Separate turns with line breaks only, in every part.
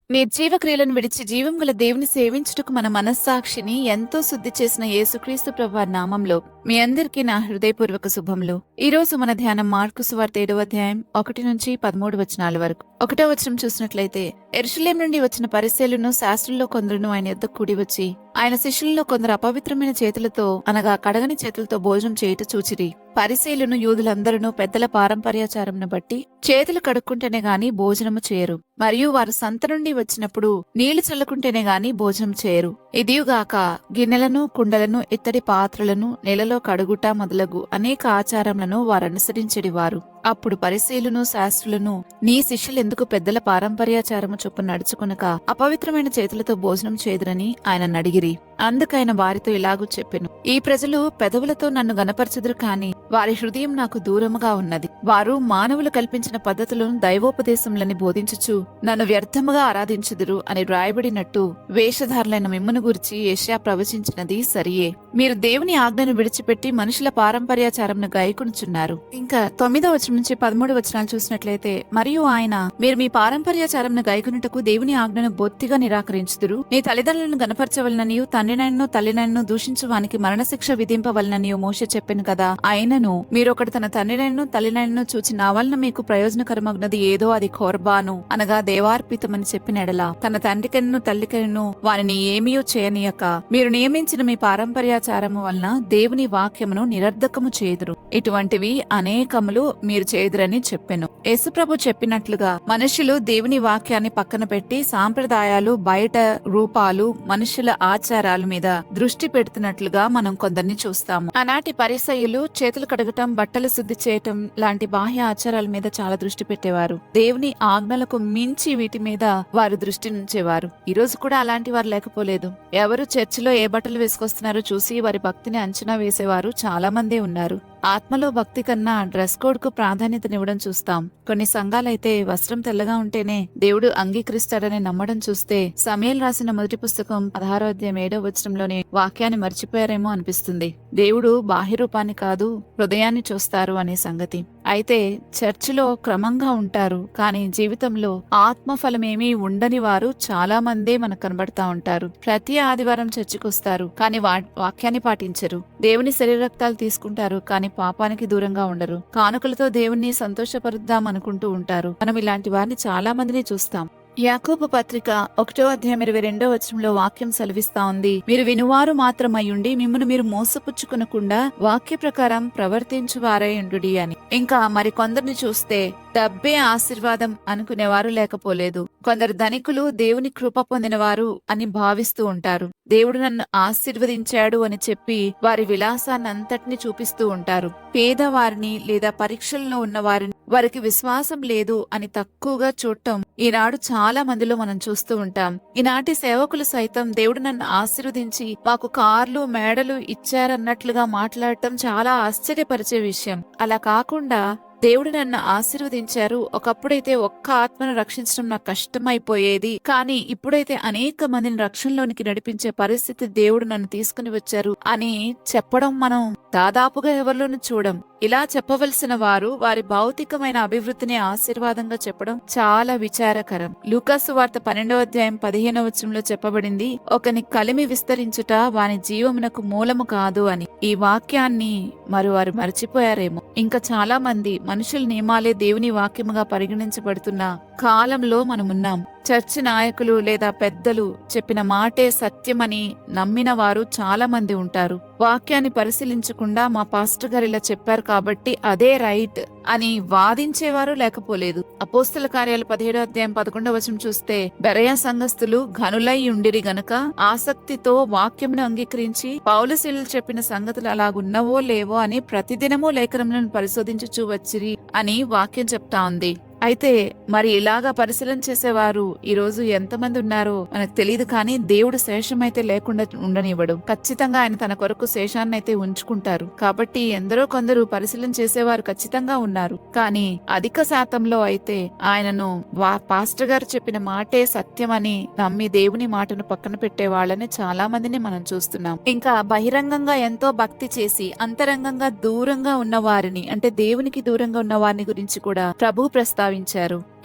నిర్జీవ క్రియలను విడిచి జీవం గల దేవుని సేవించుటకు మన మనస్సాక్షిని ఎంతో శుద్ధి చేసిన యేసుక్రీస్తు ప్రభువారి నామంలో మీ అందరికీ నా హృదయపూర్వక శుభములు. ఈ రోజు మన ధ్యానం మార్కు సువార్త 7వ అధ్యాయం 1 నుంచి 13 వచనాల వరకు. 1వ వచనం చూసినట్లయితే, యెరూషలేము నుండి వచ్చిన పరిసయ్యులను శాస్త్రుల్లో కొందరును ఆయన యొద్దకు కూడి వచ్చి ఆయన శిష్యులలో కొందరు అపవిత్రమైన చేతులతో అనగా కడగని చేతులతో భోజనం చేయుట చూచిరి. పరిసయ్యులను యూదులందరూ పెద్దల పారంపర్యాచారమును బట్టి చేతులు కడుక్కుంటేనే గాని భోజనము చేయరు, మరియు వారు సంత నుండి వచ్చినప్పుడు నీళ్లు చల్లుకుంటేనే గాని భోజనం చేయరు. ఇదియుగాక గిన్నెలను, కుండలను, ఇత్తడి పాత్రలను నెలలో కడుగుట మొదలగు అనేక ఆచారములను వారనుసరించెడి వారు. అప్పుడు పరిసయ్యులను శాస్త్రులను, నీ శిష్యులెందుకు పెద్దల పారంపర్యాచారము చొప్పున నడుచుకొనక అపవిత్రమైన చేతులతో భోజనం చేదురని ఆయన నడిగిరి. అందుకైన వారితో ఇలాగూ చెప్పెను, ఈ ప్రజలు పెదవులతో నన్ను గనపరచుదురు కాని వారి హృదయం నాకు దూరముగా ఉన్నది. వారు మానవులు కల్పించిన పద్ధతులను దైవోపదేశములని బోధించుచు నన్ను వ్యర్థముగా ఆరాధించుదురు అని వ్రాయబడినట్టు వేషధారులైన మిమ్మును గురించి యెషయా ప్రవచించినది సరియే. మీరు దేవుని ఆజ్ఞను విడిచిపెట్టి మనుషుల పారంపర్యాచారమును గాయకునుచున్నారు. ఇంకా 9వ వచనం నుంచి 13 వచనాలు చూసినట్లయితే, మరియు ఆయన, మీరు మీ పారంపర్యాచారమును గాయకునుటకు దేవుని ఆజ్ఞను బొత్తిగా నిరాకరించుదురు. నీ తల్లిదండ్రులను గనపరచవలననియు తండ్రినైనను తల్లినైనను దూషించు వానికి మరణశిక్ష విధింపవలననియు మోషే చెప్పెను కదా. ఆయనను మీరొకడు తన తండ్రినైనను తల్లినైనను చూచి నా వలన మీకు ప్రయోజనకరమగ్నది ఏదో అది కోర్బాను అనగా దేవార్పితమని చెప్పిన ఎడల తన తండ్రికైనను తల్లికైనను వారిని ఏమీయూ చేయనీయక మీరు నియమించిన మీ పారంపర్యాచారము వలన దేవుని వాక్యమును నిరర్ధకము చేదురు. ఇటువంటివి అనేకములు మీరు చేదురని చెప్పెను. యేసుప్రభు చెప్పినట్లుగా మనుషులు దేవుని వాక్యాన్ని పక్కన పెట్టి సాంప్రదాయాలు, బయట రూపాలు, మనుషుల ఆచారాల మీద దృష్టి పెడుతున్నట్లుగా మనం కొందరిని చూస్తాము. ఆనాటి పరిసయ్యులు చేతులు కడగటం, బట్టలు శుద్ధి చేయటం లాంటి బాహ్య ఆచారాల మీద చాలా దృష్టి పెట్టేవారు. దేవుని ఆజ్ఞలకు మించి వీటి మీద వారు దృష్టి నుంచేవారు. ఈ రోజు కూడా అలాంటి వారు లేకపోలేదు. ఎవరు చర్చిలో ఏ బట్టలు వేసుకొస్తున్నారో చూసి వారి భక్తిని అంచనా వేసేవారు చాలా మందే ఉన్నారు. ఆత్మలో భక్తి కన్నా డ్రెస్ కోడ్ కు ప్రాధాన్యతనివ్వడం చూస్తాం. కొన్ని సంఘాలైతే వస్త్రం తెల్లగా ఉంటేనే దేవుడు అంగీకరిస్తాడని నమ్మడం చూస్తే సమూయేలు రాసిన మొదటి పుస్తకం 16వ అధ్యాయం 7వ వచనంలోని వాక్యాన్ని మర్చిపోయారేమో అనిపిస్తుంది. దేవుడు బాహ్య రూపాన్ని కాదు, హృదయాన్ని చూస్తారు అనే సంగతి. అయితే చర్చిలో క్రమంగా ఉంటారు, కానీ జీవితంలో ఆత్మఫలమేమీ ఉండని వారు చాలా మందే మనకు కనబడతా ఉంటారు. ప్రతి ఆదివారం చర్చికొస్తారు, కానీ వాక్యాన్ని పాటించరు. దేవుని శరీరక్తాలు తీసుకుంటారు, కానీ పాపానికి దూరంగా ఉండరు. కానుకలతో దేవుణ్ణి సంతోషపరుద్దాం అనుకుంటూ ఉంటారు. మనం ఇలాంటి వారిని చాలా మందిని చూస్తాం. యాకోబు పత్రిక 1వ అధ్యాయం 22వ వచనంలో వాక్యం సెలవిస్తా ఉంది, మీరు వినువారు మాత్రమయ్యుండి మిమ్మును మీరు మోసపుచ్చుకొనకుండా వాక్య ప్రకారం ప్రవర్తించువారై ఉండుడి అని. ఇంకా మరి కొందరిని చూస్తే డబ్బే ఆశీర్వాదం అనుకునేవారు లేకపోలేదు. కొందరు ధనికులు దేవుని కృప పొందినవారు అని భావిస్తూ ఉంటారు. దేవుడు నన్ను ఆశీర్వదించాడు అని చెప్పి వారి విలాసాన్ని అంతటిని చూపిస్తూ ఉంటారు. పేదవారిని లేదా పరీక్షల్లో ఉన్న వారిని, వారికి విశ్వాసం లేదు అని తక్కువగా చూడటం ఈనాడు చాలా మందిలో మనం చూస్తూ ఉంటాం. ఈనాటి సేవకులు సైతం దేవుడు నన్ను ఆశీర్వదించి మాకు కార్లు, మేడలు ఇచ్చారన్నట్లుగా మాట్లాడటం చాలా ఆశ్చర్యపరిచే విషయం. అలా కాకుండా దేవుడు నన్ను ఆశీర్వదించారు, ఒకప్పుడైతే ఒక్క ఆత్మను రక్షించడం నాకు కష్టమైపోయేది, కానీ ఇప్పుడైతే అనేక మందిని రక్షణలోనికి నడిపించే పరిస్థితి దేవుడు నన్ను తీసుకుని వచ్చారు అని చెప్పడం మనం దాదాపుగా ఎవరిలోనూ చూడం. ఇలా చెప్పవలసిన వారు వారి భౌతికమైన అభివృద్ధిని ఆశీర్వాదంగా చెప్పడం చాలా విచారకరం. లూకాసు వార్త 12వ అధ్యాయం 15వ వచనంలో చెప్పబడింది, ఒకని కలిమి విస్తరించుట వాని జీవమునకు మూలము కాదు అని. ఈ వాక్యాన్ని వారు మర్చిపోయారేమో. ఇంకా చాలా మంది మనుషుల నియమాలే దేవుని వాక్యముగా పరిగణించబడుతున్న కాలంలో మనమున్నాం. చర్చి నాయకులు లేదా పెద్దలు చెప్పిన మాటే సత్యమని నమ్మిన వారు చాలా మంది ఉంటారు. వాక్యాన్ని పరిశీలించకుండా మా పాస్టర్ గారు ఇలా చెప్పారు కాబట్టి అదే రైట్ అని వాదించేవారు లేకపోలేదు. అపోస్తల కార్యాలు 17వ అధ్యాయం 11వ వచనం చూస్తే, బెరయ సంఘస్థులు ఘనులై ఉండిరి గనుక ఆసక్తితో వాక్యమును అంగీకరించి పౌలు శీలులు చెప్పిన సంగతులు అలాగున్నవో లేవో అని ప్రతిదినమూ లేఖనములను పరిశోధించుచూ వచ్చిరి అని వాక్యం చెప్తా ఉంది. అయితే మరి ఇలాగా పరిశీలన చేసేవారు ఈ రోజు ఎంతమంది ఉన్నారో మనకు తెలియదు, కానీ దేవుడు శేషమైతే లేకుండా ఉండనివ్వడు. ఖచ్చితంగా ఆయన తన కొరకు శేషాన్నైతే ఉంచుకుంటారు. కాబట్టి ఎందరో కొందరు పరిశీలన చేసేవారు ఖచ్చితంగా ఉన్నారు, కానీ అధిక శాతంలో అయితే ఆయనను పాస్టర్ గారు చెప్పిన మాటే సత్యమని నమ్మి దేవుని మాటను పక్కన పెట్టే వాళ్ళని చాలా మందిని మనం చూస్తున్నాం. ఇంకా బహిరంగంగా ఎంతో భక్తి చేసి అంతరంగంగా దూరంగా ఉన్న వారిని, అంటే దేవునికి దూరంగా ఉన్న వారిని గురించి కూడా ప్రభు ప్రస్తావించారు.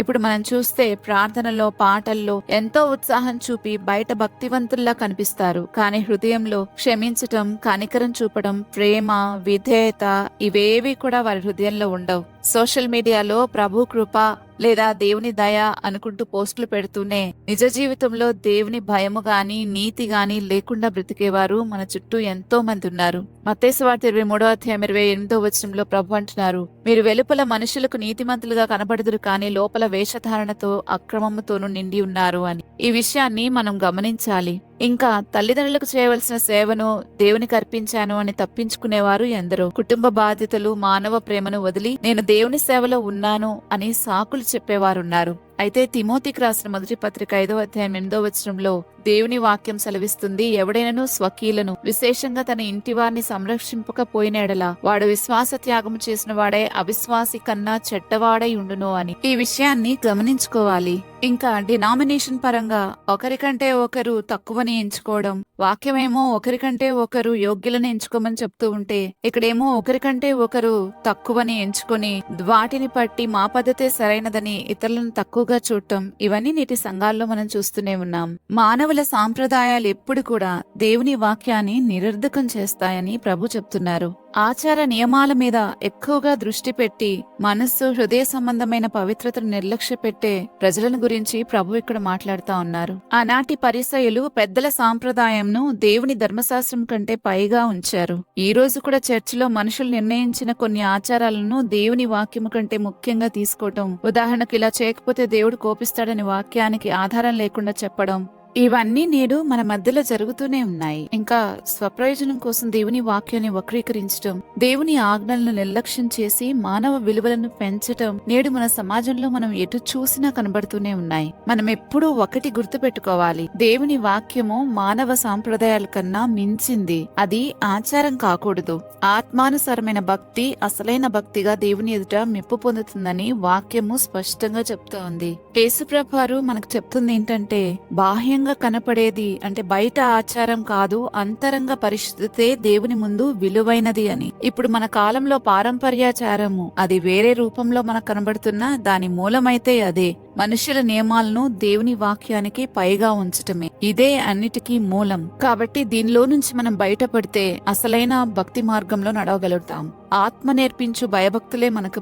ఇప్పుడు మనం చూస్తే ప్రార్థనలో, పాటల్లో ఎంతో ఉత్సాహం చూపి బయట భక్తివంతుల్లా కనిపిస్తారు. కానీ హృదయంలో క్షమించటం, కనికరం చూపడం, ప్రేమ, విధేయత ఇవేవి కూడా వారి హృదయంలో ఉండవు. సోషల్ మీడియాలో ప్రభు కృప లేదా దేవుని దయ అనుకుంటూ పోస్టులు పెడుతూనే నిజ జీవితంలో దేవుని భయము గాని, నీతి గాని లేకుండా బ్రతికేవారు మన చుట్టూ ఎంతో మంది ఉన్నారు. మత్తయి సువార్త 23:28 ప్రభు అంటున్నారు, మీరు వెలుపల మనుషులకు నీతిమంతులుగా కనబడుదురు కానీ లోపల వేషధారణతో అక్రమముతోనూ నిండి ఉన్నారు అని. ఈ విషయాన్ని మనం గమనించాలి. ఇంకా తల్లిదండ్రులకు చేయవలసిన సేవను దేవునికి అర్పించాను అని తప్పించుకునేవారు ఎందరో. కుటుంబ బాధ్యతలు, మానవ ప్రేమను వదిలి నేను దేవుని సేవలో ఉన్నాను అని సాకులు చెప్పేవారున్నారు. అయితే తిమోతికి రాసిన మొదటి పత్రిక 5:8 దేవుని వాక్యం సెలవిస్తుంది, ఎవడైనను స్వకీలను విశేషంగా తన ఇంటి వారిని సంరక్షింపకపోయిన ఎడల వాడు విశ్వాస త్యాగము చేసిన వాడే అవిశ్వాసి కన్నా చెడ్డవాడై ఉండును అని. ఈ విషయాన్ని గమనించుకోవాలి. ఇంకా డినామినేషన్ పరంగా ఒకరికంటే ఒకరు తక్కువని ఎంచుకోవడం, వాక్యమేమో ఒకరికంటే ఒకరు యోగ్యులను ఎంచుకోమని చెప్తూ ఉంటే ఇక్కడేమో ఒకరికంటే ఒకరు తక్కువని ఎంచుకొని వాటిని పట్టి మా పద్ధతే సరైనదని ఇతరులను తక్కువగా చూడటం, ఇవన్నీ నేటి సంఘాల్లో మనం చూస్తూనే ఉన్నాం. మానవుల సాంప్రదాయాలు ఎప్పుడు కూడా దేవుని వాక్యాన్ని నిరర్ధకం చేస్తాయని ప్రభు చెప్తున్నారు. ఆచార నియమాల మీద ఎక్కువగా దృష్టి పెట్టి మనస్సు, హృదయ సంబంధమైన పవిత్రతను నిర్లక్ష్య పెట్టే ప్రజలను గురించి ప్రభు ఇక్కడ మాట్లాడుతా ఉన్నారు. ఆనాటి పరిసయ్యులు పెద్దల సాంప్రదాయంను దేవుని ధర్మశాస్త్రం కంటే పైగా ఉంచారు. ఈ రోజు కూడా చర్చిలో మనుషులు నిర్ణయించిన కొన్ని ఆచారాలను దేవుని వాక్యము కంటే ముఖ్యంగా తీసుకోవటం, ఉదాహరణకు ఇలా చేయకపోతే దేవుడు కోపిస్తాడని వాక్యానికి ఆధారం లేకుండా చెప్పడం, ఇవన్నీ నేడు మన మధ్యలో జరుగుతూనే ఉన్నాయి. ఇంకా స్వప్రయోజనం కోసం దేవుని వాక్యాన్ని వక్రీకరించడం, దేవుని ఆజ్ఞలను నిర్లక్ష్యం చేసి మానవ విలువలను పెంచటం నేడు మన సమాజంలో మనం ఎటు చూసినా కనబడుతూనే ఉన్నాయి. మనం ఎప్పుడూ ఒకటి గుర్తు పెట్టుకోవాలి, దేవుని వాక్యము మానవ సాంప్రదాయాల కన్నా మించింది. అది ఆచారం కాకూడదు. ఆత్మానుసారమైన భక్తి అసలైన భక్తిగా దేవుని ఎదుట మెప్పు పొందుతుందని వాక్యము స్పష్టంగా చెప్తా ఉంది. యేసుప్రభువారు మనకు చెప్తుంది ఏంటంటే, బాహ్యంగా కనపడేది అంటే బయట ఆచారం కాదు, అంతరంగ పరిశుద్ధతే దేవుని ముందు విలువైనది అని. ఇప్పుడు మన కాలంలో పారంపర్యాచారము అది వేరే రూపంలో మనకు కనబడుతున్నా దాని మూలమైతే అదే మనుషుల నియమాలను దేవుని వాక్యానికి పైగా ఉంచటమే. ఇదే అన్నిటికీ మూలం. కాబట్టి దీనిలో నుంచి మనం బయటపడితే అసలైన భక్తి మార్గంలో నడవగలుగుతాం. ఆత్మ నేర్పించు భయభక్తులే మనకు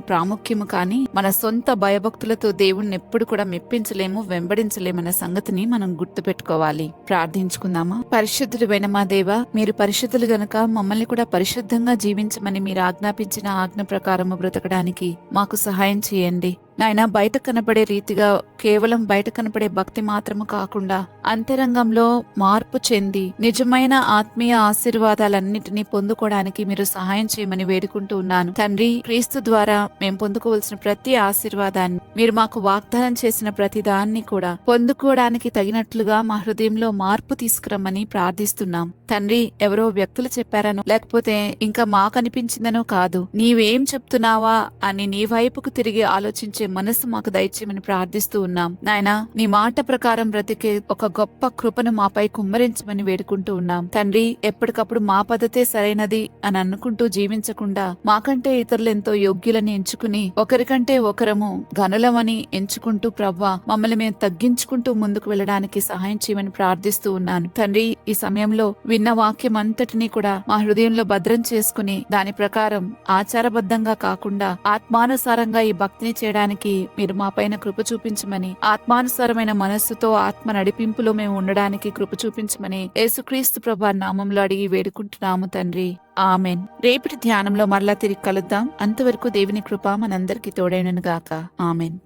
ప్రాముఖ్యము కానీ మన సొంత భయభక్తులతో దేవుణ్ణి ఎప్పుడు కూడా మెప్పించలేము, వెంబడించలేమన్న సంగతిని మనం గుర్తు పెట్టుకోవాలి. ప్రార్థించుకుందామా? పరిశుద్ధుడైన మా దేవా, మీరు పరిశుద్ధులు గనుక మమ్మల్ని కూడా పరిశుద్ధంగా జీవించమని మీరు ఆజ్ఞాపించిన ఆజ్ఞ ప్రకారము బ్రతకడానికి మాకు సహాయం చేయండి. నాయన, బయట కనపడే రీతిగా కేవలం బయట కనపడే భక్తి మాత్రము కాకుండా అంతరంగంలో మార్పు చెంది నిజమైన ఆత్మీయ ఆశీర్వాదాలన్నిటినీ పొందుకోవడానికి మీరు సహాయం చేయమని వేడుకుంటూ ఉన్నాను. తండ్రి, క్రీస్తు ద్వారా మేము పొందుకోవాల్సిన ప్రతి ఆశీర్వాదాన్ని, మీరు మాకు వాగ్దానం చేసిన ప్రతి దాన్ని కూడా పొందుకోవడానికి తగినట్లుగా మా హృదయంలో మార్పు తీసుకురమ్మని ప్రార్థిస్తున్నాం. తండ్రి, ఎవరో వ్యక్తులు చెప్పారనో లేకపోతే ఇంకా మాకు అనిపించిందనో కాదు, నీవేం చెప్తున్నావా అని నీ వైపుకు తిరిగి ఆలోచించే మనసు మాకు దయచేయమని ప్రార్థిస్తూ ఉన్నాం. నాయనా, నీ మాట ప్రకారం బ్రతికే ఒక గొప్ప కృపను మాపై కుమ్మరించమని వేడుకుంటూ ఉన్నాం. తండ్రి, ఎప్పటికప్పుడు మా పద్ధతే సరైనది అని అనుకుంటూ జీవించకుండా మాకంటే ఇతరులు ఎంతో యోగ్యులని ఎంచుకుని ఒకరికంటే ఒకరము గనులమని ఎంచుకుంటూ ప్రవ్వా మమ్మల్ని మేము తగ్గించుకుంటూ ముందుకు వెళ్ళడానికి సహాయం చేయమని ప్రార్థిస్తూ ఉన్నాను. తండ్రి, ఈ సమయంలో విన్న వాక్యం అంతటినీ కూడా మా హృదయంలో భద్రం చేసుకుని దాని ప్రకారం ఆచారబద్ధంగా కాకుండా ఆత్మానుసారంగా ఈ భక్తిని చేయడానికి మీరు మా పైన కృప చూపించమని, ఆత్మానుసారమైన మనస్సుతో ఆత్మ నడిపింపులో మేము ఉండడానికి కృప చూపించమని యేసుక్రీస్తు ప్రభువు నామంలో అడిగి వేడుకుంటున్నాము తండ్రి. ఆమెన్. రేపటి ధ్యానంలో మరలా తిరిగి కలుద్దాం. అంతవరకు దేవుని కృప మనందరికీ తోడైనను గాక. ఆమెన్.